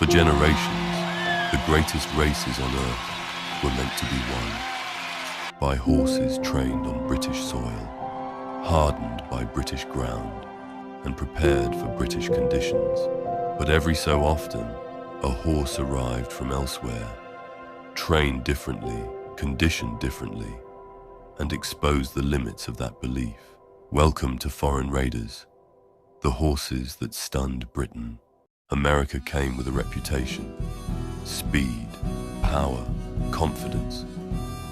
For generations, the greatest races on earth were meant to be won by horses trained on British soil, hardened by British ground, and prepared for British conditions. But every so often, a horse arrived from elsewhere, trained differently, conditioned differently, and exposed the limits of that belief. Welcome to Foreign Raiders, the horses that stunned Britain. America came with a reputation: speed, power, confidence.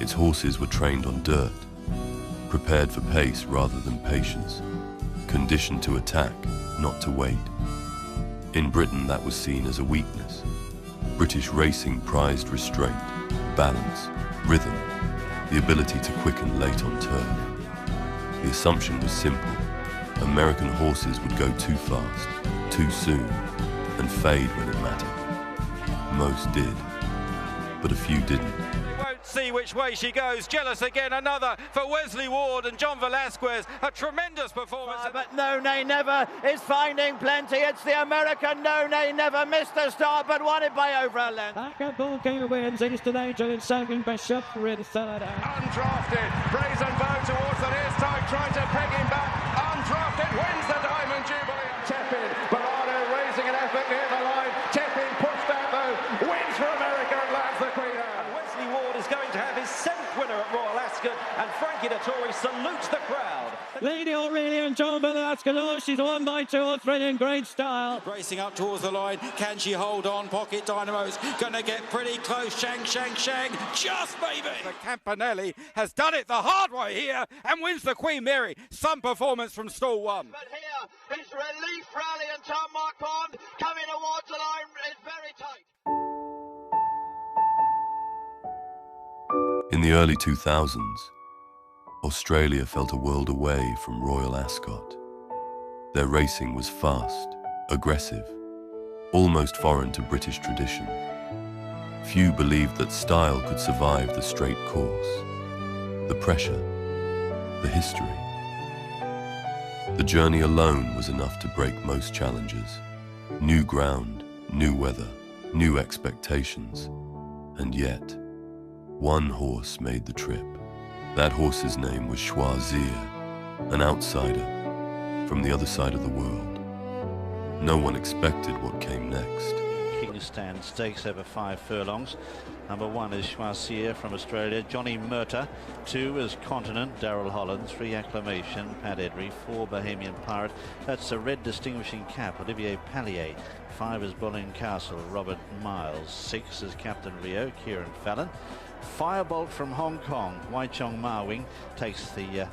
Its horses were trained on dirt, prepared for pace rather than patience, conditioned to attack, not to wait. In Britain, that was seen as a weakness. British racing prized restraint, balance, rhythm, the ability to quicken late on turf. The assumption was simple: American horses would go too fast, too soon, and fade when it mattered. Most did, but a few didn't. See which way she goes. Jealous again, another for Wesley Ward and John Velasquez. A tremendous performance. But No Nay Never is finding plenty. It's the American No Nay Never, missed the start but won it by over a length. Goldikova wins. Eastern Angel in second, Bishop really third. Undrafted, Brazen Bow towards the near side, trying to peg him back. Undrafted wins the Diamond Jubilee. Tepin, Bernardo raising an effort near the line. Tepin pushed out though, wins for America and lands the Queen. Wesley Ward is going to have his 7th winner at Royal Ascot, and Frankie Dettori salutes the crowd. Lady Aurelia and John Velasquez. Oh, she's won by 2 or 3 in great style. Racing up towards the line. Can she hold on? Pocket Dynamo's going to get pretty close. Shang, just maybe. The Campanelli has done it the hard way here and wins the Queen Mary. Some performance from stall 1. But here is Relief Rally and Tom Marquand coming towards the line. It's very tight. In the early 2000s, Australia felt a world away from Royal Ascot. Their racing was fast, aggressive, almost foreign to British tradition. Few believed that style could survive the straight course, the pressure, the history. The journey alone was enough to break most challenges. New ground, new weather, new expectations, and yet, one horse made the trip. That horse's name was Choisir, an outsider from the other side of the world. No one expected what came next. Stand Stakes over 5 furlongs. Number 1 is Choisir from Australia. Johnny Murtagh. 2 is Continent, Darrell Holland. 3 Acclamation, Pat Edry. 4 Bohemian Pirate. That's a red distinguishing cap, Olivier Pallier. 5 is Boleyn Castle, Robert Miles. 6 is Captain Rio, Kieran Fallon. Firebolt from Hong Kong, Wai Chong Ma Wing takes the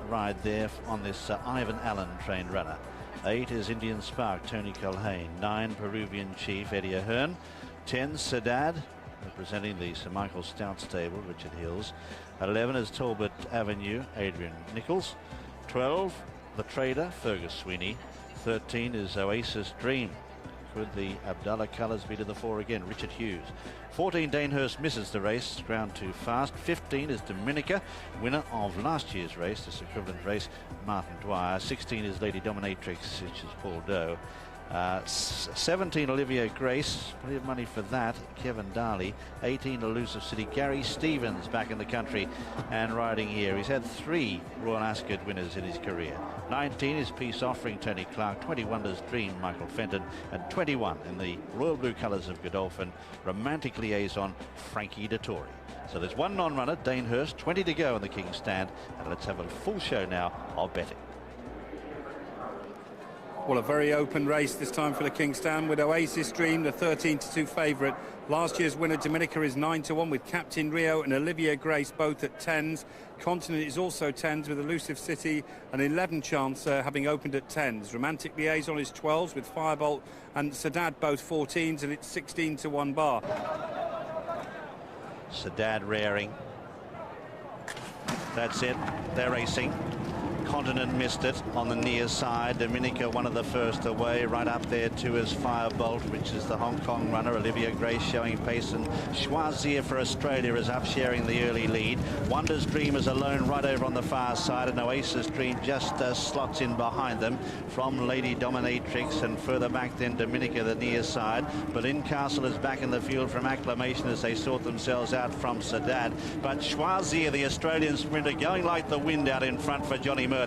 ride there on this Ivan Allen trained runner. 8 is Indian Spark, Tony Culhane. 9 Peruvian Chief, Eddie Ahern. 10 Sedad, representing the Sir Michael Stout stable, Richard Hills. 11 is Talbot Avenue, Adrian Nichols. 12 The Trader, Fergus Sweeney. 13 is Oasis Dream. Could the Abdallah colours be to the fore again? Richard Hughes. 14 Danehurst misses the race, ground too fast. 15 is Dominica, winner of last year's race, this equivalent race, Martin Dwyer. 16 is Lady Dominatrix, which is Paul Doe. 17 Olivia Grace, plenty of money for that, Kevin Darley. 18 Elusive City, Gary Stevens back in the country and riding here. He's had 3 Royal Ascot winners in his career. 19 is Peace Offering, Tony Clark. 21 is Dream, Michael Fenton. And 21 in the royal blue colours of Godolphin, Romantic Liaison, Frankie Dettori. So there's 1 non-runner, Danehurst, 20 to go in the King's Stand, and let's have a full show now of betting. Well, a very open race this time for the King's Stand with Oasis Dream, the 13-2 favourite. Last year's winner, Dominica, is 9-1 with Captain Rio and Olivia Grace both at 10s. Continent is also 10s with Elusive City and 11 chance having opened at 10s. Romantic Liaison is 12s with Firebolt and Sedad both 14s, and it's 16-1 bar. Sedad rearing. That's it. They're racing. Continent missed it on the near side. Dominica, one of the first away. Right up there too is Firebolt, which is the Hong Kong runner. Olivia Grace showing pace, and Choisir for Australia is up, sharing the early lead. Wonder's Dream is alone right over on the far side, and Oasis Dream just slots in behind them from Lady Dominatrix, and further back then Dominica, the near side. Berlin Castle is back in the field from Acclamation as they sort themselves out from Sadat. But Choisir, the Australian sprinter, going like the wind out in front for Johnny Murta.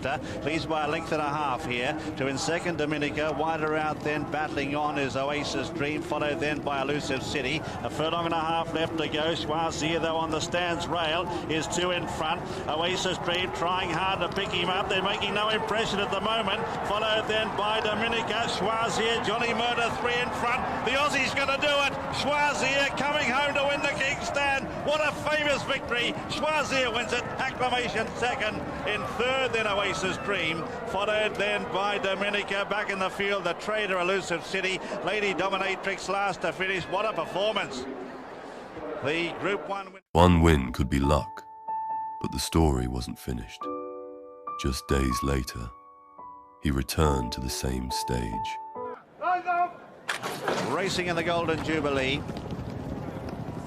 Leads by a length and a half here. To in second Dominica. Wider out then, battling on, is Oasis Dream, followed then by Elusive City. A furlong and a half left to go. Choisir, though, on the stands rail is 2 in front. Oasis Dream trying hard to pick him up. They're making no impression at the moment. Followed then by Dominica. Choisir, Johnny Murta 3 in front. The Aussie's going to do it. Choisir coming home to win the King's Stand. What a famous victory. Choisir wins it. Acclamation second. In third then Oasis Dream. Followed then by Dominica. Back in the field, the Trader, Elusive City. Lady Dominatrix last to finish. What a performance. The Group 1 win. One win could be luck, but the story wasn't finished. Just days later, he returned to the same stage. Racing in the Golden Jubilee.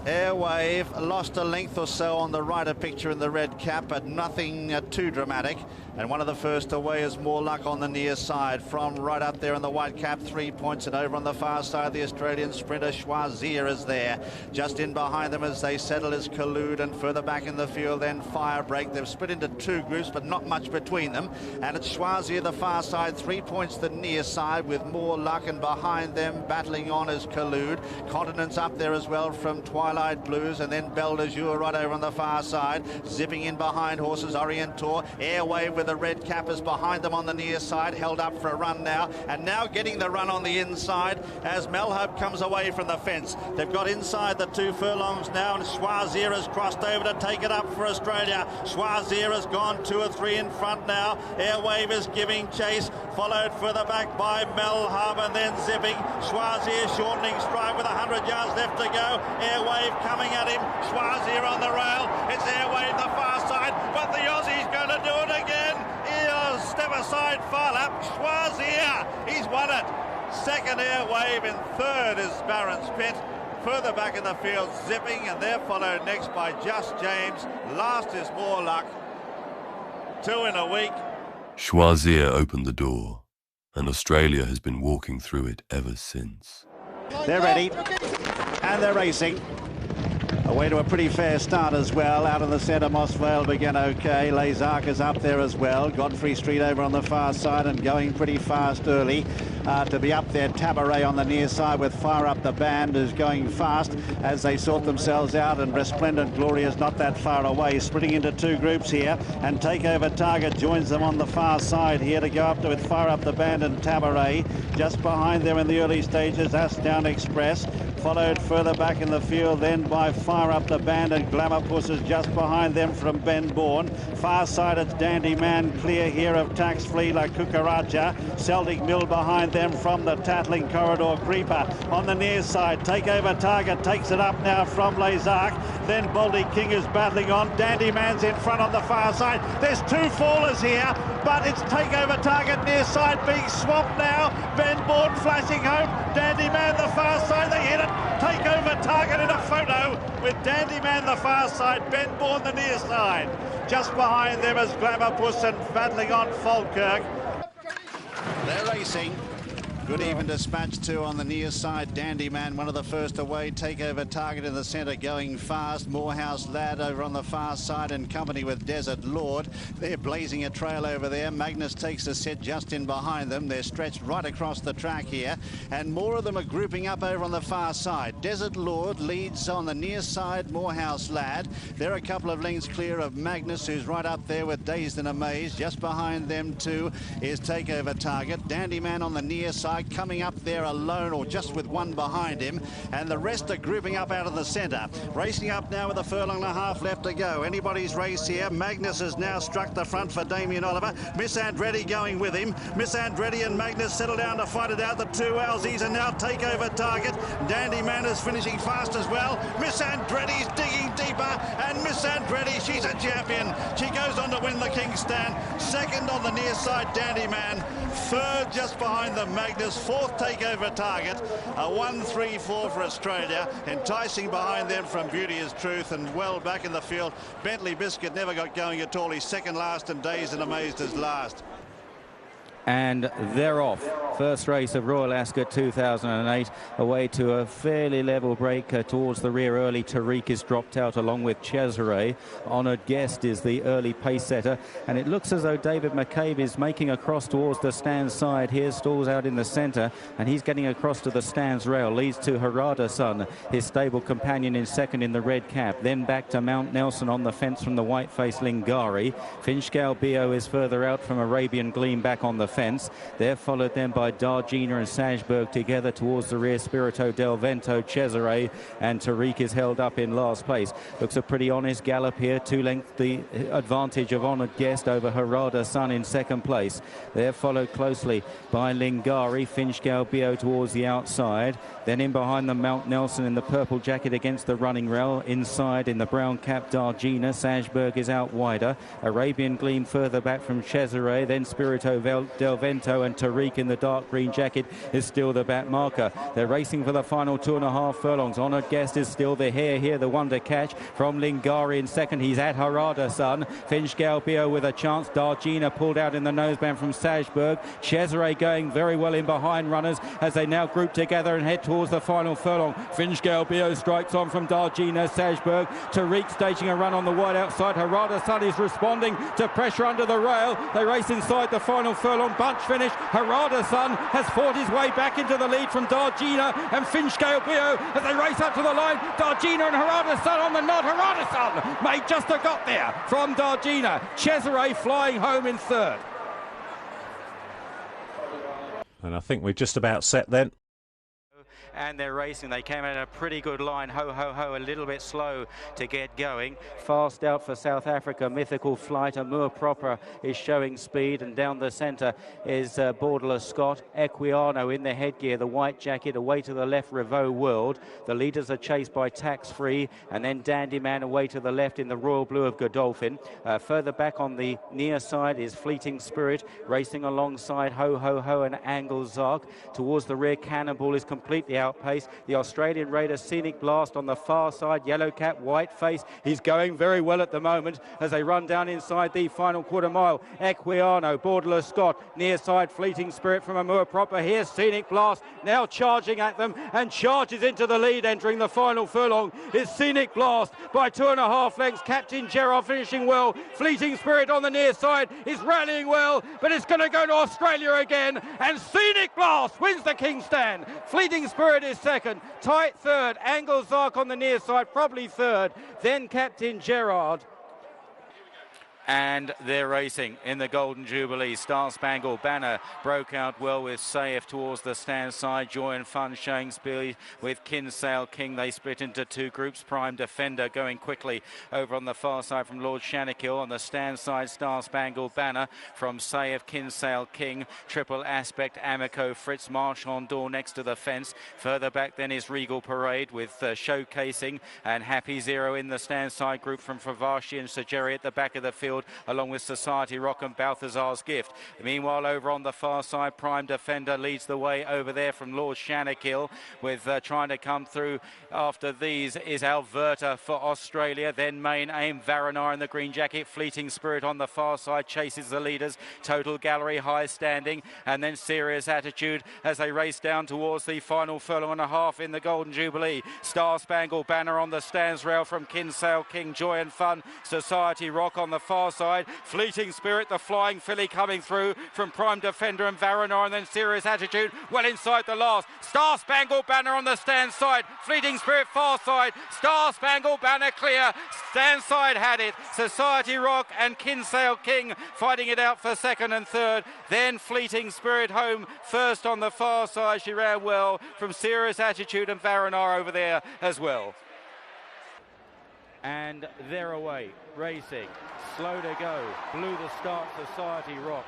Airwave lost a length or so on the rider picture in the red cap, but nothing too dramatic. And one of the first away is More Luck on the near side from right up there in the white cap, 3 points. And over on the far side, the Australian sprinter Choisir is there. Just in behind them as they settle is Collude, and further back in the field then Firebreak. They've split into 2 groups, but not much between them. And it's Choisir the far side, 3 points the near side with More Luck, and behind them battling on is Collude. Continent's up there as well from Twilight Blues, and then Belle de Jour right over on the far side. Zipping in behind horses Orientor. Airwave with the red cap is behind them on the near side, held up for a run now, and now getting the run on the inside as Melhope comes away from the fence. They've got inside the 2 furlongs now, and Choisir has crossed over to take it up for Australia. Choisir has gone 2 or 3 in front now. Airwave is giving chase, followed further back by Melhope, and then zipping. Choisir shortening stride with 100 yards left to go. Airwave coming at him. Choisir on the rail. It's Airwave the far side, but the Aussie's going to do it again. He'll step aside far up. Choisir, he's won it. Second Airwave, in third is Barron's Pit. Further back in the field, zipping, and they're followed next by Just James. Last is More Luck. 2 in a week. Choisir opened the door, and Australia has been walking through it ever since. They're ready, and they're racing. Away to a pretty fair start as well. Out of the centre, Moss Vale began okay. Les Arcs is up there as well. Godfrey Street over on the far side and going pretty fast early. To be up there, Tabaret on the near side with Fire Up the Band is going fast as they sort themselves out, and Resplendent Glory is not that far away. Splitting into 2 groups here, and Takeover Target joins them on the far side here to go up to with Fire Up the Band and Tabaret. Just behind them in the early stages, Ashdown Express. Followed further back in the field then by Fire Up the Band, and Glamour Puss is just behind them from Ben Bourne. Far side it's Dandy Man clear here of Tax Flea La Cucaracha. Celtic Mill behind them from the Tattling Corridor Creeper. On the near side, Takeover Target takes it up now from Les Arcs. Then Baldy King is battling on. Dandy Man's in front on the far side. There's 2 fallers here, but it's Takeover Target near side being swamped now. Ben Bourne flashing home. Dandy Man the far side, they hit it. Takeover Target in a photo with Dandy Man the far side, Ben Bourne the near side. Just behind them is Glamour Puss and battling on Falkirk. They're racing. Good even dispatch too on the near side. Dandy Man, one of the first away. Takeover Target in the centre going fast. Morehouse Lad over on the far side in company with Desert Lord. They're blazing a trail over there. Magnus takes a set just in behind them. They're stretched right across the track here, and more of them are grouping up over on the far side. Desert Lord leads on the near side. Morehouse Lad. They're a couple of lengths clear of Magnus, who's right up there with Dazed and Amazed. Just behind them too is Takeover Target. Dandy Man on the near side like coming up there alone or just with one behind him, and the rest are grouping up out of the centre. Racing up now with a furlong and a half left to go. Anybody's race here. Magnus has now struck the front for Damien Oliver. Miss Andretti going with him. Miss Andretti and Magnus settle down to fight it out. The two Aussies and now Takeover Target. Dandy Man is finishing fast as well. Miss Andretti's digging deeper, and Miss Andretti, she's a champion. She goes on to win the King's Stand. Second on the near side, Dandy Man. Third just behind the Magnus. Fourth Takeover Target. A 1-3-4 for Australia. Enticing behind them from Beauty is Truth, and well back in the field. Bentley Biscuit never got going at all. He's second last and Dazed and Amazed is last. And they're off. First race of Royal Ascot 2008, away to a fairly level break towards the rear early. Tariq is dropped out along with Choisir. Honoured Guest is the early pace setter, and it looks as though David McCabe is making across towards the stand side here. Stalls out in the centre, and he's getting across to the stands rail. Leads to Harada Sun, his stable companion, in second in the red cap. Then back to Mount Nelson on the fence from the white-faced Lingari. Finchgale Bio is further out from Arabian Gleam back on the fence. They're followed then by Dargina and Sajberg together towards the rear. Spirito Del Vento, Cesare, and Tariq is held up in last place. Looks a pretty honest gallop here. 2 lengths the advantage of Honoured Guest over Harada Sun in second place. They're followed closely by Lingari. Finchgale Bio towards the outside. Then in behind them, Mount Nelson in the purple jacket against the running rail. Inside in the brown cap, Dargina. Sajberg is out wider. Arabian Gleam further back from Cesare. Then Spirito Del Vento, and Tariq in the dark green jacket is still the back marker. They're racing for the final 2.5 furlongs. Honoured Guest is still the hare here, the one to catch from Lingari in second. He's at Harada Sun. Finchgale Bio with a chance. Dargina pulled out in the noseband from Sajberg. Cesare going very well in behind runners as they now group together and head towards the final furlong. Finchgale Bio strikes on from Dargina. Sajberg. Tariq staging a run on the wide outside. Harada Sun is responding to pressure under the rail. They race inside the final furlong. Bunch finish. Harada Sun has fought his way back into the lead from Dargina and Finchgale Bio as they race up to the line. Dargina and Harada Sun on the nod. Harada Sun may just have got there from Dargina. Cesare flying home in third. And I think we're just about set then. And they're racing. They came at a pretty good line. Ho, ho, ho, a little bit slow to get going. Fast out for South Africa. Mythical Flight. Amour Proper is showing speed. And down the centre is Royal Ascot. Equiano in the headgear. The white jacket away to the left. Revo World. The leaders are chased by Tax Free. And then Dandy Man away to the left in the royal blue of Godolphin. Further back on the near side is Fleeting Spirit. Racing alongside Ho, ho, ho and Aigles. Towards the rear, Cannonball is completely outpaced. The Australian Raider Scenic Blast on the far side. Yellow cap, white face. He's going very well at the moment as they run down inside the final quarter mile. Equiano, Royal Ascot, near side Fleeting Spirit from Amour Proper. Here's Scenic Blast now charging at them and charges into the lead. Entering the final furlong is Scenic Blast by 2.5 lengths. Captain Gerard finishing well. Fleeting Spirit on the near side is rallying well, but it's going to go to Australia again, and Scenic Blast wins the King's Stand. Fleeting Spirit is second, tight third. Aigles on the near side, probably third. Then Captain Gerard. And they're racing in the Golden Jubilee. Star Spangled Banner broke out well with Saif towards the stand side. Joy and Fun showing speed with Kinsale King. They split into two groups. Prime Defender going quickly over on the far side from Lord Shannakill. On the stand side, Star Spangled Banner from Saif, Kinsale King. Triple Aspect, Amico, Fritz Marchand Door next to the fence. Further back then is Regal Parade with Showcasing and Happy Zero in the stand side group from Favashi and Sajeri at the back of the field, along with Society Rock and Balthazar's Gift. Meanwhile, over on the far side, Prime Defender leads the way over there from Lord Shannakill, with trying to come through after these is Alberta for Australia. Then Main Aim, Varinar in the green jacket. Fleeting Spirit on the far side chases the leaders. Total Gallery high standing, and then Serious Attitude as they race down towards the final furlong and a half in the Golden Jubilee. Star Spangled Banner on the stands rail from Kinsale King. Joy and Fun, Society Rock on the far far side. Fleeting Spirit, the flying filly coming through from Prime Defender and Varanor, and then Serious Attitude well inside the last. Star Spangled Banner on the stand side. Fleeting Spirit far side. Star Spangled Banner clear. Stand side had it. Society Rock and Kinsale King fighting it out for second and third. Then Fleeting Spirit home first on the far side. She ran well from Serious Attitude and Varanor over there as well. And they're away, racing, slow to go, blew the start, Society Rock.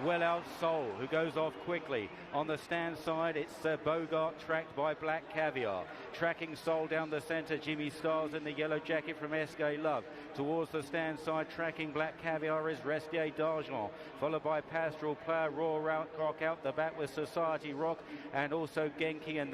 Well out Soul, who goes off quickly. On the stand side, it's Bogart tracked by Black Caviar. Tracking Soul down the centre, Jimmy Stars in the yellow jacket from SK Love. Towards the stand side, tracking Black Caviar is Restier d'Argent, followed by Pastoral Player, Raw Rock out the back with Society Rock, and also Genki and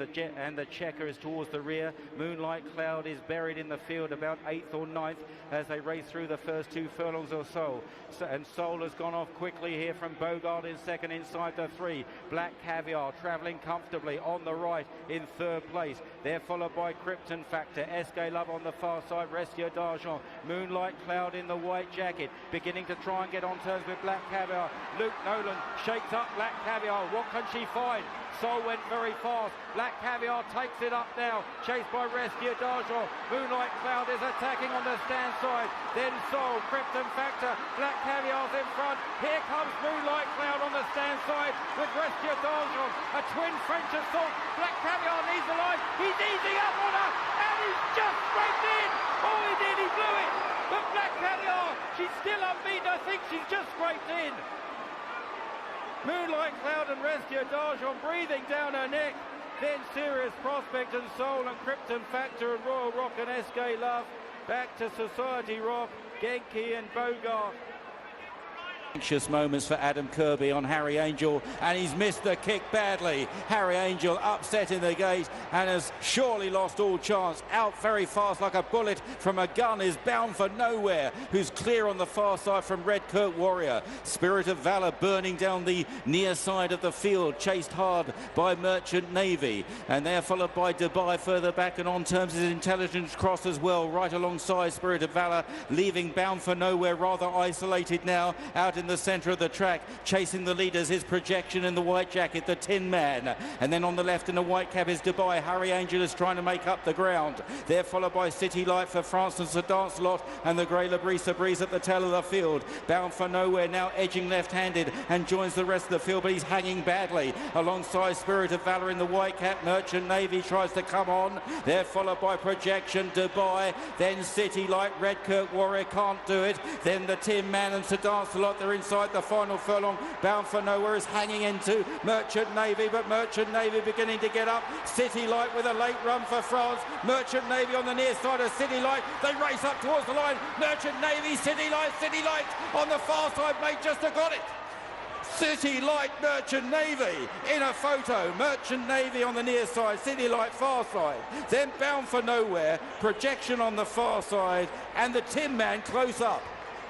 the Checker is towards the rear. Moonlight Cloud is buried in the field about 8th or 9th as they race through the first 2 furlongs or so. And Soul has gone off quickly here from Bogart in second inside the 3. Black Caviar travelling comfortably on the right in 3rd place. They're followed by Krypton Factor, SK Love on the far side, Restier d'Argent, Moonlight Cloud in the white jacket, beginning to try and get on terms with Black Caviar. Luke Nolan shakes up Black Caviar. What can she find? Soul went very fast. Black Caviar takes it up now, chased by Restier d'Argent. Moonlight Cloud is attacking on the stand side. Then Soul, Krypton Factor, Black Caviar's in front. Here comes Moonlight Cloud on the stand side with Restier d'Argent. A twin French assault. Black Caviar needs the line. He's easing up on her, and he's just scraped in. Oh, he did, he blew it. But Black Caviar, she's still unbeaten. I think she's just scraped in. Moonlight Cloud and Restier d'Argent breathing down her neck. Then Serious Prospect and Soul and Krypton Factor and Royal Rock and SK Love. Back to Society Rock, Genki and Bogart. Anxious moments for Adam Kirby on Harry Angel, and he's missed the kick badly. Harry Angel upset in the gate and has surely lost all chance. Out very fast like a bullet from a gun is Bound for Nowhere, who's clear on the far side from Red Kirk Warrior. Spirit of Valor burning down the near side of the field, chased hard by Merchant Navy, and they're followed by Dubai further back, and on terms is Intelligence Cross as well, right alongside Spirit of Valor, leaving Bound for Nowhere rather isolated now out in the centre of the track. Chasing the leaders is Projection in the white jacket, the Tin Man, and then on the left in the white cap is Dubai. Harry Angel is trying to make up the ground. They're followed by City Light for France and Sir Dancelot and the Grey Labrisa Breeze at the tail of the field. Bound for Nowhere now edging left-handed and joins the rest of the field, but he's hanging badly alongside Spirit of Valor in the white cap. Merchant Navy tries to come on. They're followed by Projection, Dubai, then City Light. Red Kirk Warrior can't do it. Then the Tin Man and Sir Dancelot, they're inside the final furlong. Bound for Nowhere is hanging into Merchant Navy, but Merchant Navy beginning to get up. City Light with a late run for France. Merchant Navy on the near side of City Light. They race up towards the line. Merchant Navy, City Light on the far side, mate, just have got it. City Light, Merchant Navy in a photo. Merchant Navy on the near side, City Light far side. Then Bound for Nowhere, Projection on the far side, and the Tin Man close up.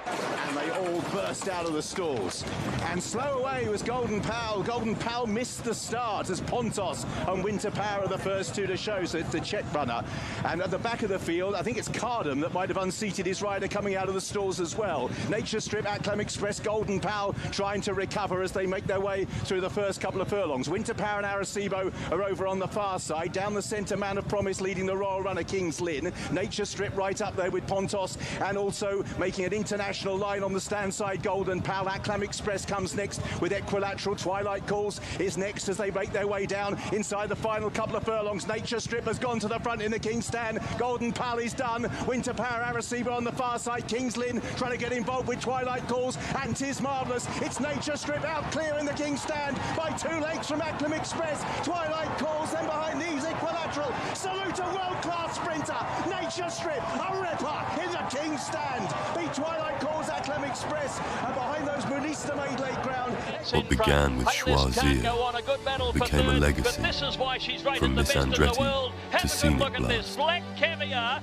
And they all burst out of the stalls. And slow away was Golden Pal. Golden Pal missed the start as Pontos and Winter Power are the first two to show, so it's the check runner. And at the back of the field, I think it's Cardham that might have unseated his rider coming out of the stalls as well. Nature Strip, Acclam Express, Golden Pal trying to recover as they make their way through the first couple of furlongs. Winter Power and Arecibo are over on the far side. Down the centre, Man of Promise leading the Royal Runner, King's Lynn. Nature Strip right up there with Pontos, and also making an international line on the stand side, Golden Pal. Acclam Express comes next with Equilateral. Twilight Calls is next as they make their way down inside the final couple of furlongs. Nature Strip has gone to the front in the King's Stand. Golden Pal is done. Winter Power, Arecibo on the far side. King's Lynn trying to get involved with Twilight Calls, and 'tis marvellous. It's Nature Strip out clear in the King's Stand by 2 lengths from Acclam Express. Twilight Calls, then behind these Equilateral. Salute a world-class sprinter. Nature Strip, a ripper in the King's Stand. Beat Twilight Calls, Acclam Express, and behind those Munista made late ground. What began with Choisir became a legacy. From Miss Andretti to Scenic Blast,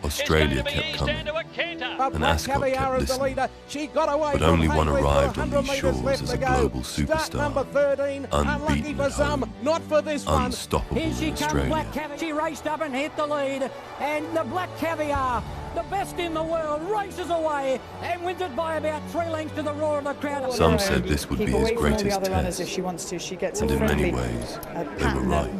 Australia kept coming, and Ascot kept listening. But only one arrived on these shores as a global superstar, unbeaten at home, unstoppable in Australia. She raced up and hit the lead, and the Black Caviar the best in the world, races away and wins it by about 3 lengths to the roar of the crowd. Some said this would be his greatest test, if she wants to. She gets and in many ways, they were right.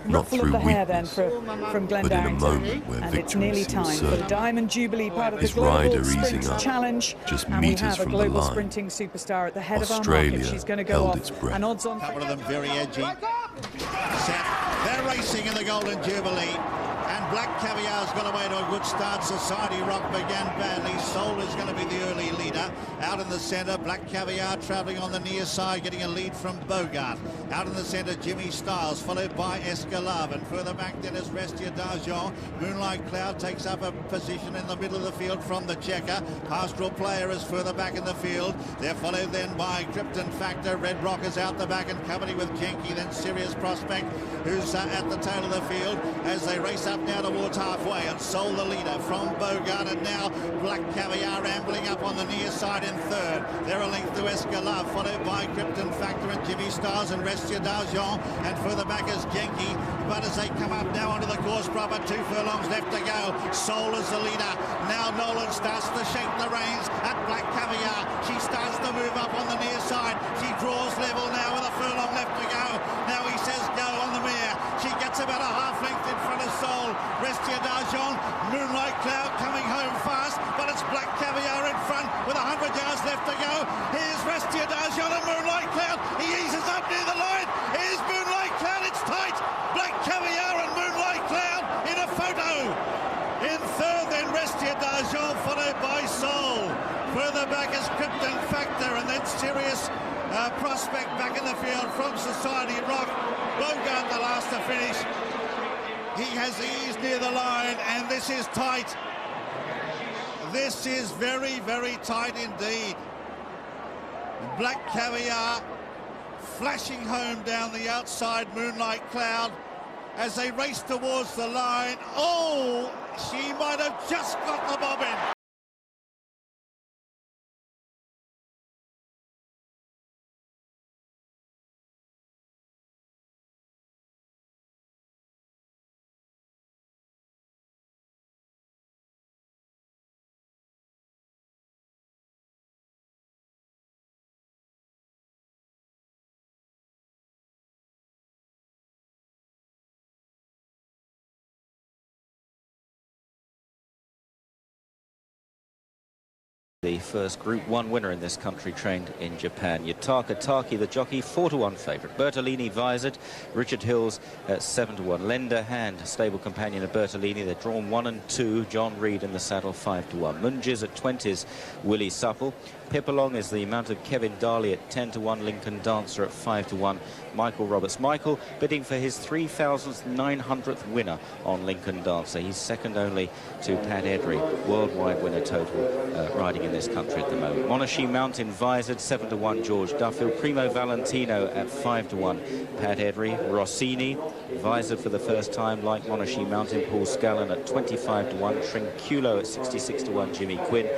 Not through weakness, but in a moment where victory seemed certain. Diamond Jubilee part of His rider easing up, challenge, just meters from the line. Sprinting superstar at the head Australia of our market. She's going to go held off. its breath. And odds on. A couple of them very edgy. They're racing in the Golden Jubilee. And Black Caviar's got away to a good start. Society Rock began badly. Soul is going to be the early leader. Out in the centre, Black Caviar travelling on the near side, getting a lead from Bogart. Out in the centre, Jimmy Styles, followed by Escalave. And further back then is Restia d'Argent. Moonlight Cloud takes up a position in the middle of the field from the checker. Pastoral Player is further back in the field. They're followed then by Krypton Factor. Red Rock is out the back and company with Jenky. Then Serious Prospect, who's at the tail of the field as they race up now towards halfway, and Soul the leader from Bogart, and now Black Caviar ambling up on the near side in third. They're a length to Escalave, followed by Krypton Factor and Jimmy Stars and Restia d'Argent, and further back is Jenky. But as they come up now onto the course proper, 2 furlongs left to go. Soul is the leader. Now Nolan starts to shake the reins at Black Caviar. She starts to move up on the near side. She draws level now with a furlong left to go. Now he says go on the mare. She gets about a half length in front of Soul. Restia d'Argent, Moonlight Cloud coming home fast, but it's Black Caviar in front with 100 yards left to go. Here's Restia d'Argent and Moonlight Cloud. He eases up near the line. Here's Moonlight Cloud. It's tight. Black Caviar and Moonlight Cloud in a photo. In third then Restia d'Argent, followed by Soul. Further back is Krypton Factor, and then Serious Prospect back in the field from Society Rock. Bogart the last to finish. He has eased near the line, and this is tight. This is very, very tight indeed. Black Caviar flashing home down the outside, Moonlight Cloud, as they race towards the line. Oh, she might have just got the bobbin. The first Group 1 winner in this country trained in Japan. Yutaka Taki, the jockey, 4-1 favourite. Bertolini Visored, Richard Hills at 7-1. Lender Hand, stable companion of Bertolini. They're drawn 1 and 2. John Reed in the saddle, 5-1. Munges at 20s, Willie Supple. Pipalong is the mount of Kevin Darley at 10-1. Lincoln Dancer at 5-1. Michael Roberts. Michael bidding for his 3,900th winner on Lincoln Dancer. He's second only to Pat Edry, worldwide winner total riding in this country at the moment. Monarchy Mountain Visored, 7-1 George Duffield. Primo Valentino at 5-1 Pat Edry. Rossini Visored for the first time, like Monarchy Mountain. Paul Scallon at 25-1. Trinculo at 66-1 Jimmy Quinn.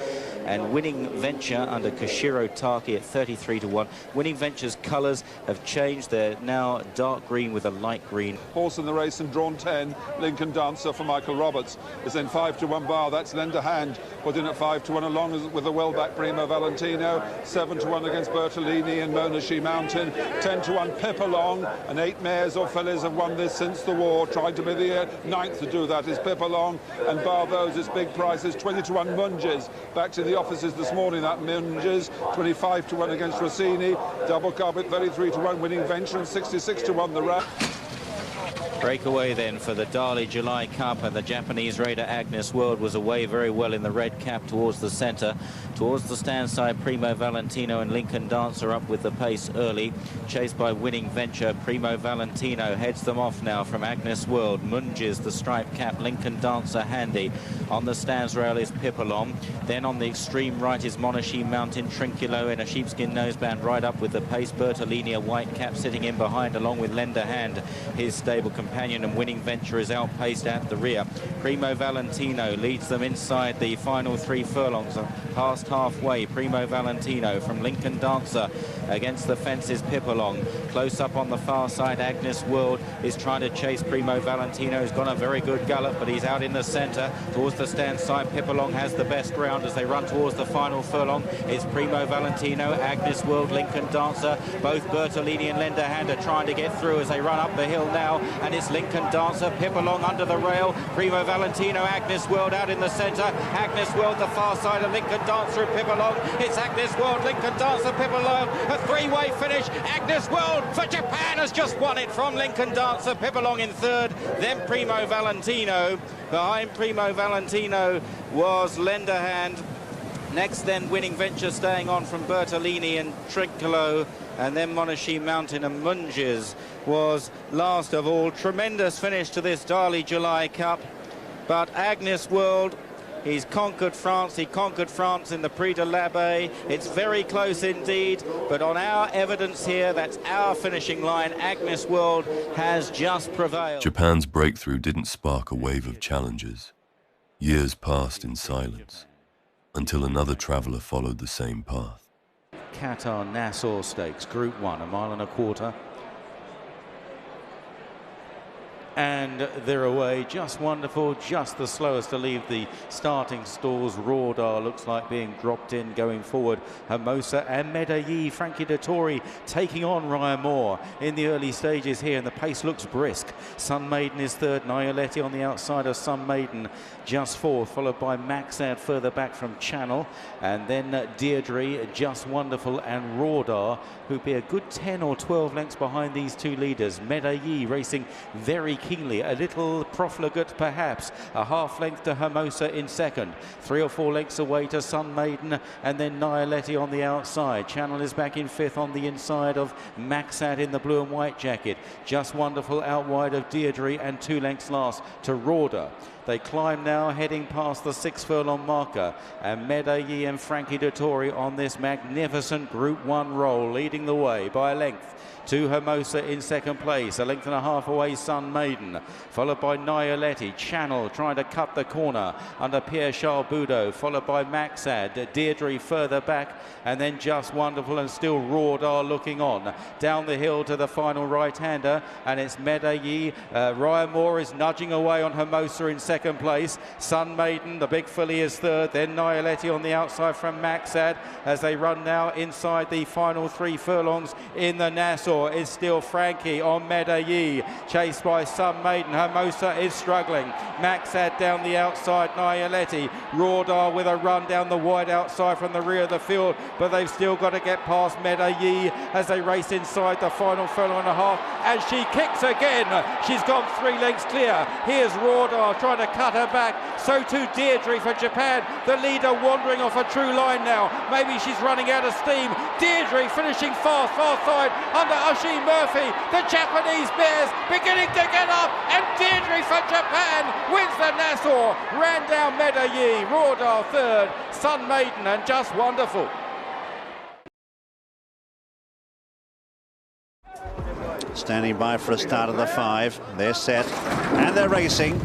And Winning Venture under Koshiro Taki at 33-1. Winning Venture's colours have changed. They're now dark green with a light green. Horse in the race and drawn 10, Lincoln Dancer for Michael Roberts. Is then 5-1 Bar, that's Lender Hand, put in at 5-1 along with the well-back Primo Valentino. 7-1 against Bertolini and Monarchy Mountain. 10-1 Pipalong, and 8 mares or fillies have won this since the war. Tried to be the 9th to do that is Pipalong, and bar those, it's big prices. 20-1 Munges, back to the offices this morning, that Munges. 25-1 against Rossini. Double carpet 33-1 Winning Venture, and 66-1 the wrap. Breakaway then for the Dali July Cup, and the Japanese raider Agnes World was away very well in the red cap towards the centre. Towards the stand side, Primo Valentino and Lincoln Dancer up with the pace early, chased by Winning Venture. Primo Valentino heads them off now from Agnes World. Munges, the striped cap, Lincoln Dancer handy. On the stands rail is Pipalong. Then on the extreme right is Monarchy Mountain. Trinculo in a sheepskin noseband right up with the pace. Bertolini, a white cap, sitting in behind along with Lender Hand, his stable companion. companion, and Winning Venture is outpaced at the rear. Primo Valentino leads them inside the final 3 furlongs, past halfway. Primo Valentino from Lincoln Dancer against the fences. Pipalong close up on the far side. Agnes World is trying to chase Primo Valentino. He's got a very good gallop, but he's out in the centre towards the stand side. Pipalong has the best ground as they run towards the final furlong. It's Primo Valentino, Agnes World, Lincoln Dancer. Both Bertolini and Lender Hand are trying to get through as they run up the hill now, and it's Lincoln Dancer, Pipalong under the rail, Primo Valentino, Agnes World out in the centre. Agnes World the far side of Lincoln Dancer and Pipalong. It's Agnes World, Lincoln Dancer, Pipalong, a 3-way finish. Agnes World for Japan has just won it from Lincoln Dancer. Pipalong in third, then Primo Valentino. Behind Primo Valentino was Lender Hand. Next then Winning Venture staying on from Bertolini and Trincolo, and then Monarchy Mountain and Munges was last of all. Tremendous finish to this Darley July Cup, but Agnes World, he's conquered France. He conquered France in the Prix de l'Abbaye. It's very close indeed, but on our evidence here, that's our finishing line. Agnes World has just prevailed. Japan's breakthrough didn't spark a wave of challengers. Years passed in silence, until another traveller followed the same path. Qatar Nassau Stakes, Group 1, 1.25 miles. And they're away, just wonderful, just the slowest to leave the starting stalls. Rawdar looks like being dropped in going forward. Hermosa and Medellin, Frankie Dettori taking on Ryan Moore in the early stages here, and the pace looks brisk. Sun Maiden is third, Nialetti on the outside of Sun Maiden just fourth, followed by Maxad further back from Channel, and then Deirdre, Just Wonderful, and Rawdar, who'd be a good 10 or 12 lengths behind these two leaders. Medellin racing very keenly, a little profligate perhaps, a half length to Hermosa in second, 3 or 4 lengths away to Sun Maiden, and then Nialetti on the outside. Channel is back in fifth on the inside of Maxad in the blue and white jacket. Just Wonderful out wide of Deirdre, and 2 lengths last to Rawdar. They climb now, heading past the 6 furlong marker, and Medellin and Frankie Dettori on this magnificent Group 1 roll, leading the way by a length to Hermosa in second place. A length and a half away Sun Maiden, followed by Nialetti. Channel trying to cut the corner under Pierre-Charles Boudot, followed by Maxad. Deirdre further back, and then Just Wonderful, and still Rawdar looking on. Down the hill to the final right-hander, and it's Medellin. Ryan Moore is nudging away on Hermosa in second place. Sun Maiden, the big filly, is third. Then Nialetti on the outside from Maxad as they run now inside the final 3 furlongs in the Nassau. Is still Frankie on Medellin, chased by Sun Maiden. Hermosa is struggling. Maxad down the outside, Nialetti. Rawdar with a run down the wide outside from the rear of the field, but they've still got to get past Medellin as they race inside the final furlong and a half, and she kicks again. She's gone 3 lengths clear. Here's Rawdar trying to cut her back. So too Deirdre for Japan. The leader wandering off a true line now. Maybe she's running out of steam. Deirdre finishing far side under Oisin Murphy. The Japanese mares beginning to get up, and Deirdre for Japan wins the Nassau. Ran down Medellin, Rawdar third, Sun Maiden and Just Wonderful. Standing by for a start of the 5. They're set and they're racing.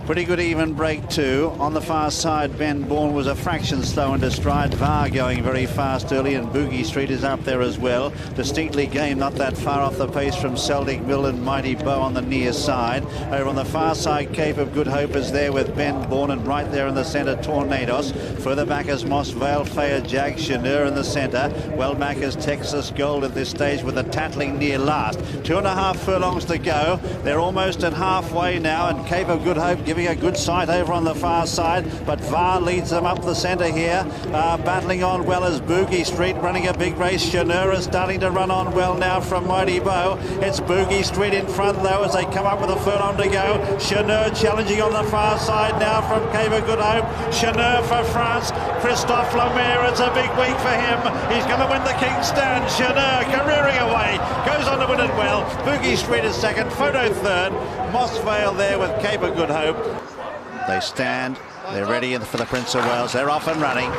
Pretty good even break too. On the far side, Ben Bourne was a fraction slow into stride. Var going very fast early, and Boogie Street is up there as well. Distinctly game, not that far off the pace from Celtic Mill and Mighty Bow on the near side. Over on the far side, Cape of Good Hope is there with Ben Bourne, and right there in the centre, Tornadoes. Further back is Moss Vale, Faya Jag, Chanur in the centre. Well back is Texas Gold at this stage with a tattling near last. 2.5 furlongs to go. They're almost at halfway now, and Cape of Good Hope giving a good sight over on the far side, but Var leads them up the centre here. Battling on well as Boogie Street, running a big race. Chanur is starting to run on well now from Mighty Bow. It's Boogie Street in front though as they come up with a furlong to go. Chanur challenging on the far side now from Cape of Good Hope. Chanur for France. Christophe Lemaire, it's a big week for him. He's going to win the King's Stand. Chanur careering away, goes on to win it well. Boogie Street is second, Photo third. Moss Vale there with Cape of Good Hope. They stand, they're ready for the Prince of Wales. They're off and running.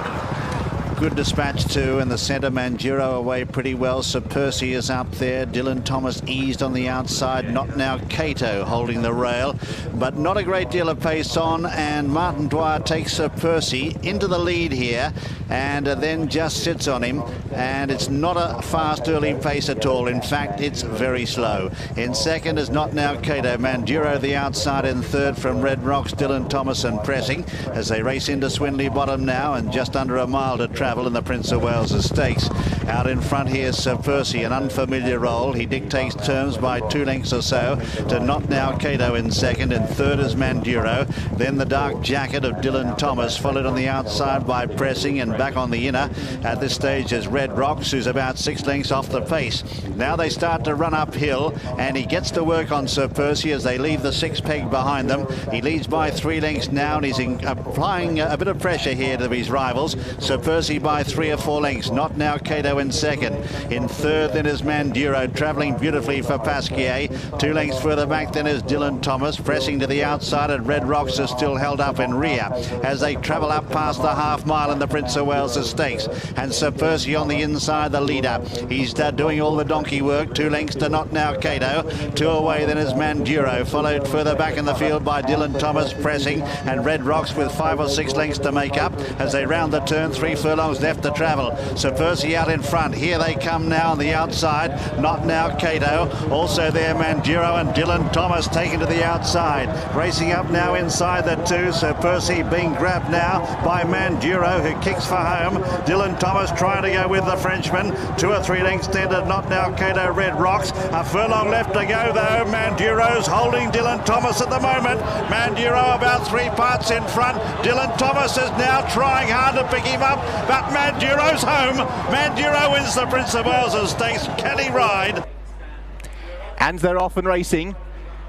Good Dispatch too in the centre. Manjiro away pretty well. Sir Percy is up there. Dylan Thomas eased on the outside. Not Now Cato holding the rail, but not a great deal of pace on. And Martin Dwyer takes Sir Percy into the lead here, and then just sits on him. And it's not a fast early pace at all. In fact, it's very slow. In second is Not Now Cato. Manjiro the outside in third from Red Rocks. Dylan Thomason pressing as they race into Swindley Bottom now, and just under a mile to travel in the Prince of Wales Stakes. Out in front here is Sir Percy, an unfamiliar role. He dictates terms by 2 lengths or so to Not Now Cato in second, and third is Manjiro. Then the Dark Jacket of Dylan Thomas, followed on the outside by Pressing, and back on the inner at this stage is Red Rocks, who's about 6 lengths off the pace. Now they start to run uphill, and he gets to work on Sir Percy as they leave the 6 peg behind them. He leads by 3 lengths now, and he's applying a bit of pressure here to his rivals. Sir Percy by 3 or 4 lengths. Not Now Cato in second. In third then is Manjiro, travelling beautifully for Pasquier. 2 lengths further back then is Dylan Thomas, pressing to the outside, and Red Rocks is still held up in rear as they travel up past the half mile in the Prince of Wales Stakes. And Sir Percy on the inside, the leader. He's doing all the donkey work. 2 lengths to Not Now Cato. 2 away then is Manjiro, followed further back in the field by Dylan Thomas pressing, and Red Rocks with 5 or 6 lengths to make up as they round the turn. 3 furlongs left to travel. Sir Percy out in front. Here they come now on the outside. Not Now Cato. Also there Manjiro and Dylan Thomas taken to the outside. Racing up now inside the 2. Sir Percy being grabbed now by Manjiro, who kicks for home. Dylan Thomas trying to go with the Frenchman. 2 or 3 lengths tended Not Now Cato, Red Rocks. A furlong left to go though. Manjiro's holding Dylan Thomas at the moment. Manjiro about 3 parts in front. Dylan Thomas is now trying hard to pick him up, but Manjiro's home. Manjiro wins the Prince of Wales Stakes. Can he ride? And they're off and racing.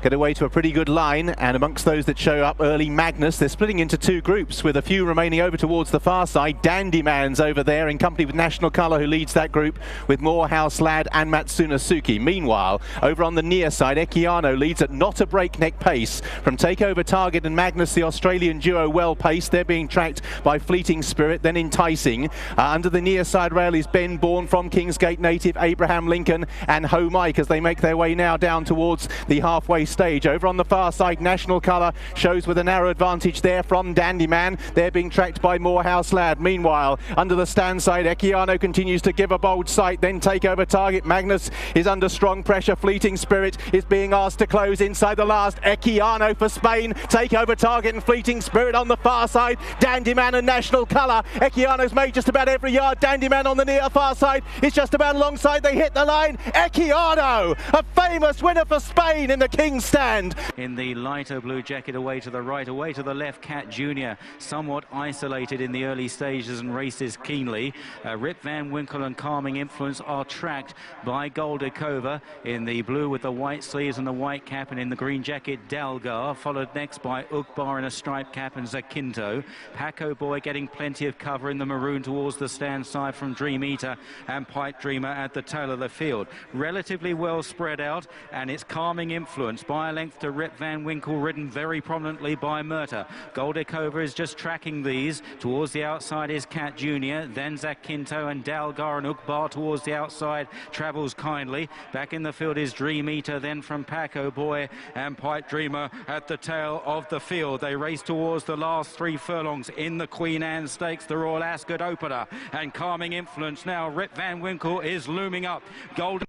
Get away to a pretty good line, and amongst those that show up early, Magnus. They're splitting into 2 groups with a few remaining over towards the far side. Dandyman's over there in company with National Colour, who leads that group with Morehouse Lad and Matsuna Suki. Meanwhile, over on the near side, Ekiano leads at not a breakneck pace from Takeover Target and Magnus, the Australian duo, well paced. They're being tracked by Fleeting Spirit, then Enticing. Under the near side rail is Ben Bourne from Kingsgate native, Abraham Lincoln and Ho Mike as they make their way now down towards the halfway stage. Over on the far side, National Colour shows with a narrow advantage there from Dandyman. They're being tracked by Morehouse Lad. Meanwhile, under the stand side, Ekiano continues to give a bold sight, then Takeover Target. Magnus is under strong pressure. Fleeting Spirit is being asked to close inside the last. Ekiano for Spain. Takeover Target and Fleeting Spirit on the far side. Dandyman and National Colour. Ekiano's made just about every yard. Dandyman on the near far side is just about alongside. They hit the line. Ekiano, a famous winner for Spain in the King's Stand. In the lighter blue jacket, away to the right, away to the left, Cat Jr. somewhat isolated in the early stages and races keenly. Rip Van Winkle and Calming Influence are tracked by Goldikova in the blue with the white sleeves and the white cap, and in the green jacket Dalgar, followed next by Ukbar in a striped cap and Zakinto. Paco Boy getting plenty of cover in the maroon towards the stand side from Dream Eater and Pipe Dreamer at the tail of the field. Relatively well spread out, and it's Calming Influence by a length to Rip Van Winkle, ridden very prominently by Murta. Goldikova is just tracking these. Towards the outside is Cat Jr., then Zakinto and Dalgar, and Ukbar towards the outside travels kindly. Back in the field is Dream Eater, then from Paco Boy and Pipe Dreamer at the tail of the field. They race towards the last 3 furlongs in the Queen Anne Stakes, the Royal Ascot opener. And Calming Influence now. Rip Van Winkle is looming up. Golden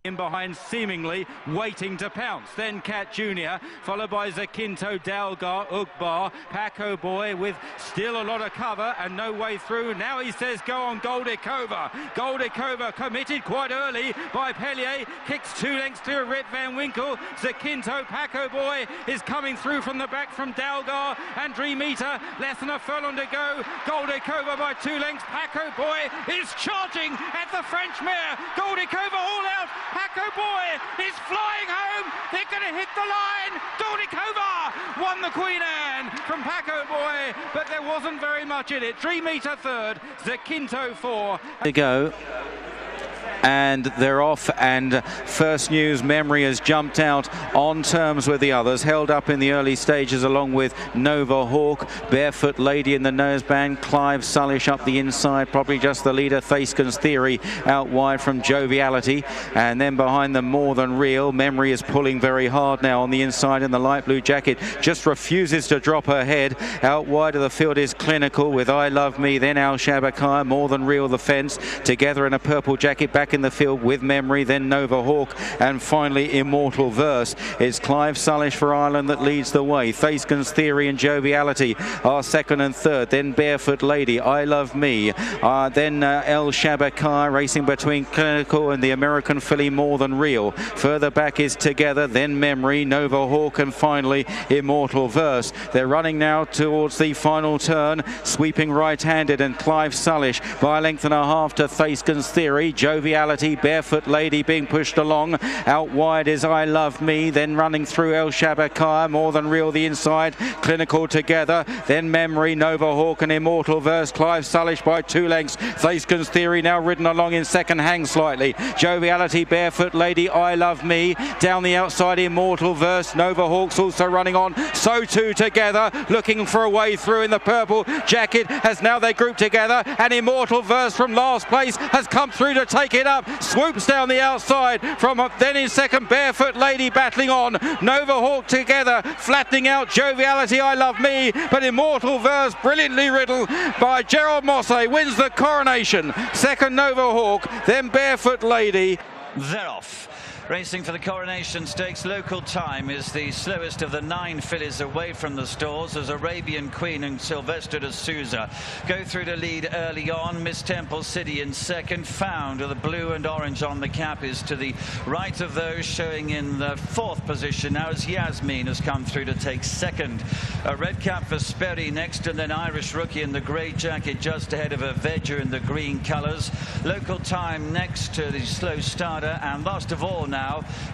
in behind, seemingly waiting to pounce. Then Cat Jr., followed by Zakinto, Dalgar, Ukbar, Paco Boy with still a lot of cover and no way through. Now he says go on Goldikova. Goldikova committed quite early by Pellier, kicks 2 lengths to Rip Van Winkle. Zakinto, Paco Boy is coming through from the back from Dalgar and Dream Eater. Less than a furlong to go. Goldikova by 2 lengths. Paco Boy is charging at the French mare. Goldikova all out. Paco Boy is flying home. They're going to hit the line. Goldikova won the Queen Anne from Paco Boy, but there wasn't very much in it. Dream Eater third, Zakinto 4. To go. and they're off, and First News Memory has jumped out on terms with the others, held up in the early stages along with Nova Hawk. Barefoot Lady in the noseband, Clive Sullish up the inside, probably just the leader. Thasken's Theory out wide from Joviality, and then behind them More Than Real. Memory is pulling very hard now on the inside in the light blue jacket, just refuses to drop her head. Out wide of the field is Clinical with I Love Me, then Al Shabakaya, More Than Real the fence, together in a purple jacket back in the field with Memory, then Nova Hawk, and finally Immortal Verse. It's Clive Sullish for Ireland that leads the way. Thasken's Theory and Joviality are second and third, then Barefoot Lady, I Love Me, then El Shabakaya racing between Clinical and the American filly More Than Real. Further back is Together, then Memory, Nova Hawk, and finally Immortal Verse. They're running now towards the final turn, sweeping right-handed, and Clive Sullish by a length and a half to Thasken's Theory. Joviality, Barefoot Lady being pushed along. Out wide is I Love Me, then running through El Shabakaya, More Than Real the inside, Clinical Together, then Memory, Nova Hawk, and Immortal Verse. Clive Sullish by 2 lengths. Thasken's Theory now ridden along in second, hang slightly. Joviality, Barefoot Lady, I Love Me. Down the outside, Immortal Verse. Nova Hawk's also running on. So too Together, looking for a way through in the purple jacket, as now they group together, and Immortal Verse from last place has come through to take it up. Swoops down the outside from then in second, Barefoot Lady battling on. Nova Hawk Together, flattening out Joviality, I Love Me, but Immortal Verse, brilliantly ridden by Gerald Mosse, wins the Coronation. Second Nova Hawk, then Barefoot Lady. They're off. Racing for the Coronation Stakes. Local time is the slowest of the 9 fillies away from the stalls as Arabian Queen and Sylvester de Souza go through to lead early on. Miss Temple City in second. Found with the blue and orange on the cap is to the right of those, showing in the 4th position now as Yasmin has come through to take second. A red cap for Sperry next, and then Irish Rookie in the grey jacket just ahead of Avenger in the green colours. Local time next to the slow starter, and last of all now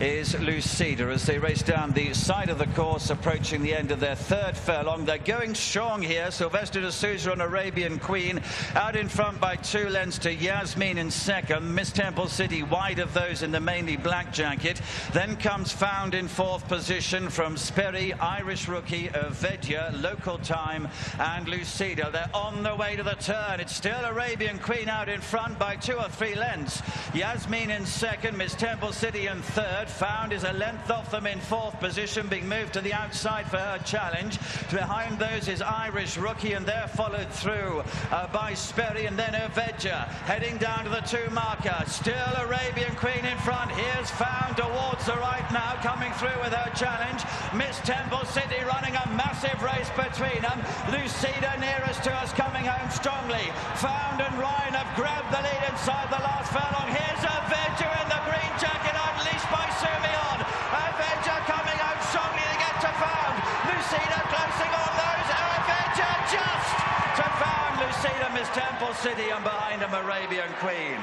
is Lucida as they race down the side of the course, approaching the end of their 3rd furlong. They're going strong here. Sylvester de Souza and Arabian Queen out in front by 2 lengths to Yasmin in second. Miss Temple City wide of those in the mainly black jacket. Then comes Found in 4th position from Sperry, Irish Rookie, Avenger, Local Time, and Lucida. They're on the way to the turn. It's still Arabian Queen out in front by 2 or 3 lengths. Yasmin in second, Miss Temple City in third. Found is a length off them in 4th position, being moved to the outside for her challenge. Behind those is Irish Rookie, and they're followed through by Sperry, and then Avenger heading down to the 2 marker. Still Arabian Queen in front. Here's Found towards the right now, coming through with her challenge. Miss Temple City running a massive race between them. Lucida nearest to us, coming home strongly. Found and Ryan have grabbed the lead inside the last furlong. Here's Avenger in the green jacket, unleashed by Sumion. Avenger coming out strongly to get to Found. Lucida closing on those. Avenger just to Found. Lucida, Miss Temple City, and behind them Arabian Queen.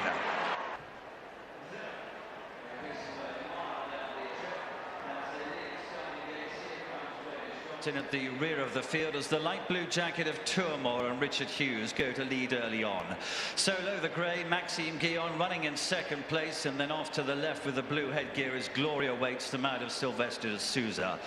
In at the rear of the field as the light blue jacket of Tourmore and Richard Hughes go to lead early on. Solo the grey, Maxime Guillon running in second place, and then off to the left with the blue headgear is Gloria Waits, the mount of Sylvester de Souza.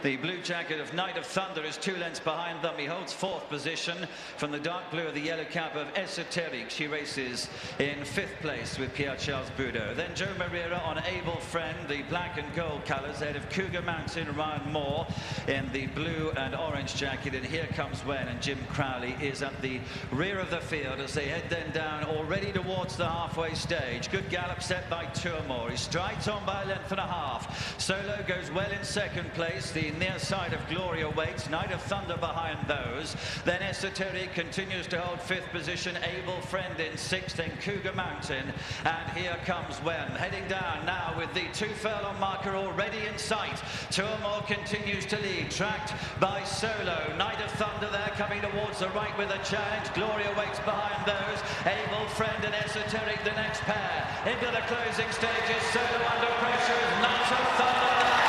The blue jacket of Knight of Thunder is 2 lengths behind them. He holds 4th position from the dark blue of the yellow cap of Esoteric. She races in 5th place with Pierre-Charles Boudot. Then Joe Moreira on Able Friend, the black and gold colours ahead of Cougar Mountain, Ryan Moore in the blue and orange jacket, and here comes Wen, and Jim Crowley is at the rear of the field as they head then down already towards the halfway stage. Good gallop set by Tourmore. He strides on by a length and a half. Solo goes well in second place. The near side of Gloria Waits, Knight of Thunder behind those. Then Esoteric continues to hold 5th position. Able Friend in 6th, then Cougar Mountain, and here comes Wen heading down now with the 2 furlong marker already in sight. Tourmore continues to lead, tracked by Solo. Knight of Thunder there coming towards the right with a challenge. Gloria Waits behind those. Able Friend and Esoteric the next pair. Into the closing stages. Solo under pressure is Knight of Thunder there.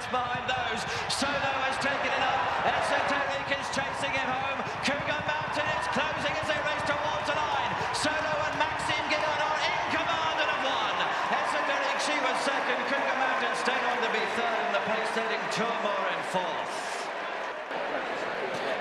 Behind those. Solo has taken it up. Esoteric is chasing him home. second, could command instead on to be third, and the pace-setting Tourmore in fourth.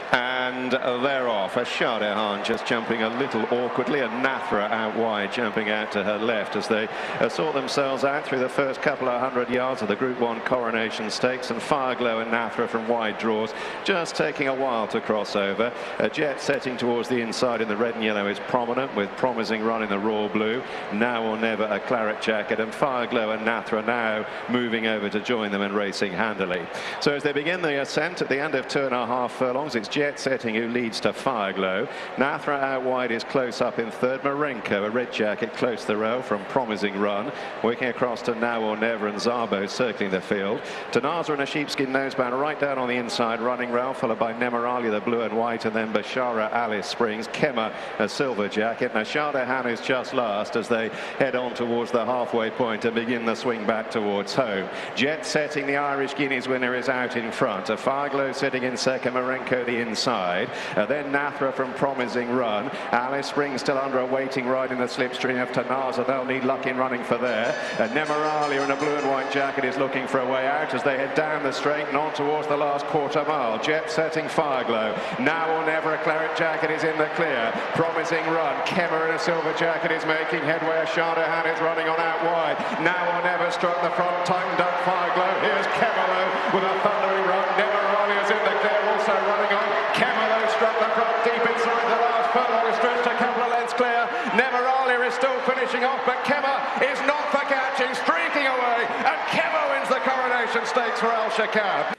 And they're off. Shahdehan just jumping a little awkwardly, and Nathra out wide, jumping out to her left as they sort themselves out through the first couple of 100 yards of the Group 1 Coronation Stakes. And Fireglow and Nathra from wide draws, just taking a while to cross over. Jet setting towards the inside in the red and yellow is prominent, with Promising Run in the royal blue. Now or Never a claret jacket, and Fireglow and Nathra now moving over to join them and racing handily. So as they begin the ascent at the end of 2.5 furlongs, it's Jet setting who leads to Fireglow. Nathra out wide is close up in third. Marenko, a red jacket, close to the rail from Promising Run. Working across to Now or Never, and Zabo circling the field. Tanaza in a sheepskin noseband right down on the inside, running rail, followed by Nemeralia, the blue and white, and then Bashara Alice Springs. Kemmer, a silver jacket. Now Shahdehan is just last as they head on towards the halfway point and begin the swing back towards home. Jet setting, the Irish Guineas winner, is out in front. Fireglow sitting in second, Marenko the inside. Then Nathra from Promising Run. Alice Springs still under a waiting ride in the slipstream of Tanaza. They'll need luck in running for there. Nemeralia in a blue and white jacket is looking for a way out as they head down the straight and on towards the last quarter mile. Jet setting Fireglow. Now or Never a claret jacket is in the clear. Promising Run. Kemmer in a silver jacket is making headway. Shahdehan is running on out wide. Now or Never struck the front, tightened up Fireglow. Here's Kemmer with a thundering run. Nemeralia's in the clear, also running on. Kemmer struck the front deep inside the last furlong, stretched a couple of lengths clear. Nemeralia is still finishing off, but Kemmer is not for catching, streaking away, and Kemmer wins the Coronation Stakes for Al Shakab.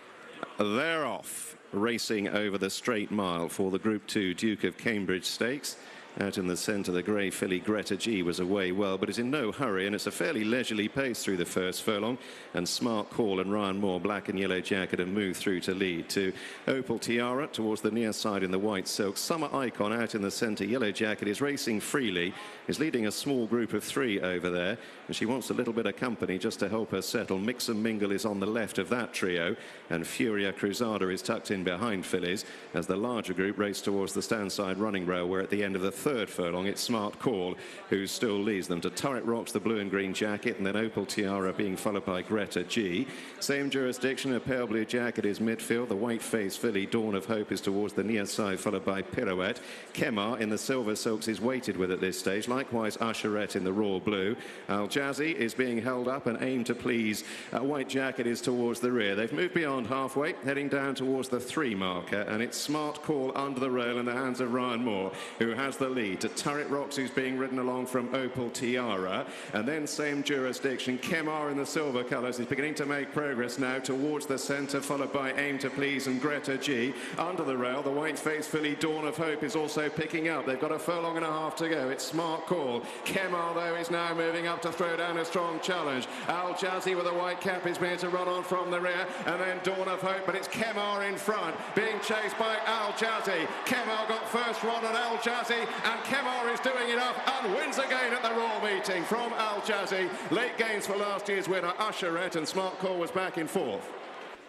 They're off, racing over the straight mile for the Group 2 Duke of Cambridge Stakes. Out in the centre, the grey filly Greta G was away well, but is in no hurry, and it's a fairly leisurely pace through the first furlong. And Smart Call and Ryan Moore, black and yellow jacket, have moved through to lead. To Opal Tiara towards the near side in the white silk. Summer Icon out in the centre, yellow jacket, is racing freely, is leading a small group of 3 over there, and she wants a little bit of company just to help her settle. Mix and Mingle is on the left of that trio, and Furia Cruzada is tucked in behind fillies as the larger group race towards the standside running rail, where at the end of the third furlong it's Smart Call who still leads them. To Turret Rocks, the blue and green jacket, and then Opal Tiara being followed by Greta G. Same jurisdiction, a pale blue jacket is midfield. The white face filly Dawn of Hope is towards the near side, followed by Pirouette. Kemar in the silver silks is weighted with at this stage, likewise Usherette in the royal blue. Al Jazzy is being held up, and Aim to Please, white jacket, is towards the rear. They've moved beyond halfway, heading down towards the 3 marker, and it's Smart Call under the rail in the hands of Ryan Moore, who has the lead. To Turret Rocks, who's being ridden along from Opal Tiara, and then same jurisdiction, Kemar in the silver colours is beginning to make progress now towards the centre, followed by Aim to Please and Greta G. Under the rail, the white-faced filly Dawn of Hope is also picking up. They've got a furlong and a half to go. It's Smart Call. Kemar, though, is now moving up to throw down a strong challenge. Al Jazzy with a white cap is being to run on from the rear, and then Dawn of Hope, but it's Kemar in front, being chased by Al Jazzy. Kemar got first run on Al Jazzy, and Kemar is doing it up and wins again at the Royal Meeting from Al Jazzy. Late gains for last year's winner Usherette, and Smart Call was back in 4th.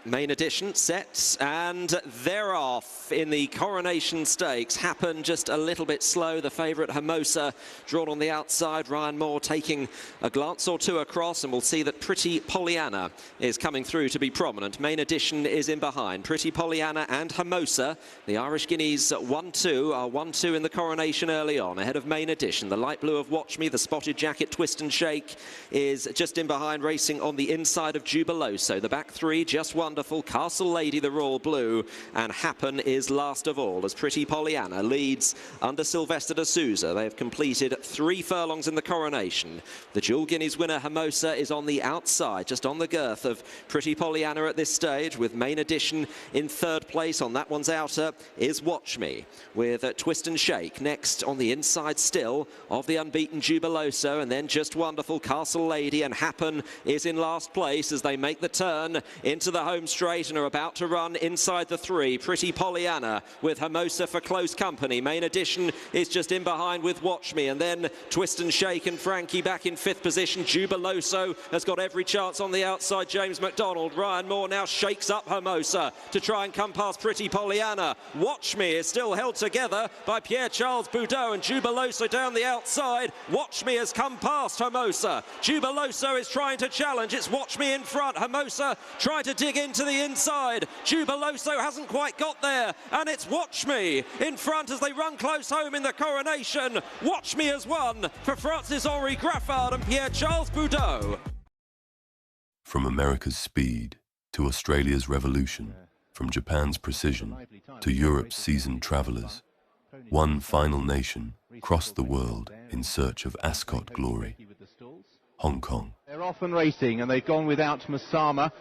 Main edition set, and they're off in the Coronation Stakes. Happen just a little bit slow. The favourite Hermosa drawn on the outside. Ryan Moore taking a glance or two across, and we'll see that Pretty Pollyanna is coming through to be prominent. Main edition is in behind. Pretty Pollyanna and Hermosa. The Irish Guineas 1-2 are 1-2 in the Coronation early on, ahead of Main edition. The light blue of Watch Me, the spotted jacket Twist and Shake, is just in behind, racing on the inside of Jubiloso. The back 3 just wonderful. Castle Lady, the royal blue, and Happen is last of all as Pretty Pollyanna leads under Sylvester de Souza. They have completed 3 furlongs in the Coronation. The Dual Guineas winner Hermosa is on the outside, just on the girth of Pretty Pollyanna at this stage, with Main edition in 3rd place. On that one's outer is Watch Me, with Twist and Shake next on the inside still of the unbeaten Jubiloso, and then just wonderful Castle Lady, and Happen is in last place as they make the turn into the home home straight and are about to run inside the 3. Pretty Pollyanna with Hermosa for close company. Main Edition is just in behind with Watch Me, and then Twist and Shake and Frankie back in 5th position. Jubiloso has got every chance on the outside. James McDonald. Ryan Moore now shakes up Hermosa to try and come past Pretty Pollyanna. Watch Me is still held together by Pierre-Charles Boudot, and Jubiloso down the outside. Watch Me has come past Hermosa. Jubiloso is trying to challenge. It's Watch Me in front. Hermosa trying to dig into the inside. Jubiloso hasn't quite got there, and it's Watch Me in front as they run close home in the Coronation. Watch Me has won for Francis-Henri Graffard and Pierre-Charles Boudot. From America's speed to Australia's revolution, from Japan's precision to Europe's seasoned travellers, one final nation crossed the world in search of Ascot glory. Hong Kong. They're off and racing, and they've gone without Masama.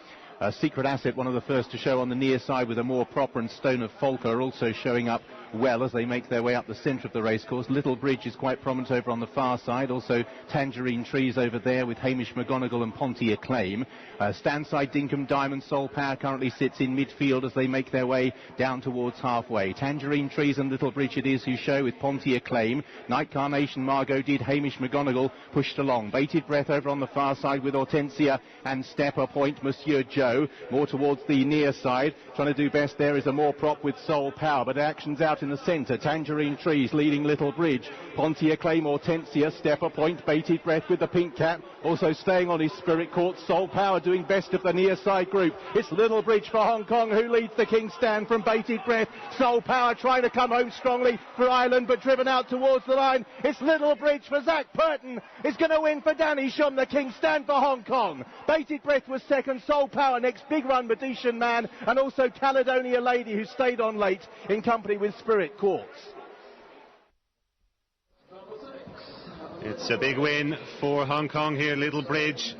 Secret Asset, one of the first to show on the near side with a more proper, and Stone of Falker also showing up well as they make their way up the centre of the racecourse. Little Bridge is quite prominent over on the far side. Also Tangerine Trees over there with Hamish McGonigal and Ponty Acclaim. Standside Dinkum Diamond Soul Power currently sits in midfield as they make their way down towards halfway. Tangerine Trees and Little Bridge it is who show with Ponty Acclaim. Night Carnation Margot did. Hamish McGonigal pushed along. Bated Breath over on the far side with Hortensia and Stepper Point. Monsieur Joe more towards the near side. Trying to do best there is a more prop with Soul Power, but action's out in the centre. Tangerine Trees leading Little Bridge. Ponty Acclaim, Hortensia, Stepper Point, Bated Breath with the pink cap. Also staying on his Spirit Court. Soul Power doing best of the near side group. It's Little Bridge for Hong Kong who leads the King Stand from Bated Breath. Soul Power trying to come home strongly for Ireland, but driven out towards the line. It's Little Bridge for Zach Purton. Is going to win for Danny Shum, the King Stand for Hong Kong. Bated Breath was second. Soul Power next. Big Run Medician Man, and also Caledonia Lady who stayed on late in company with Spirit Quartz. It's a big win for Hong Kong here. Little Bridge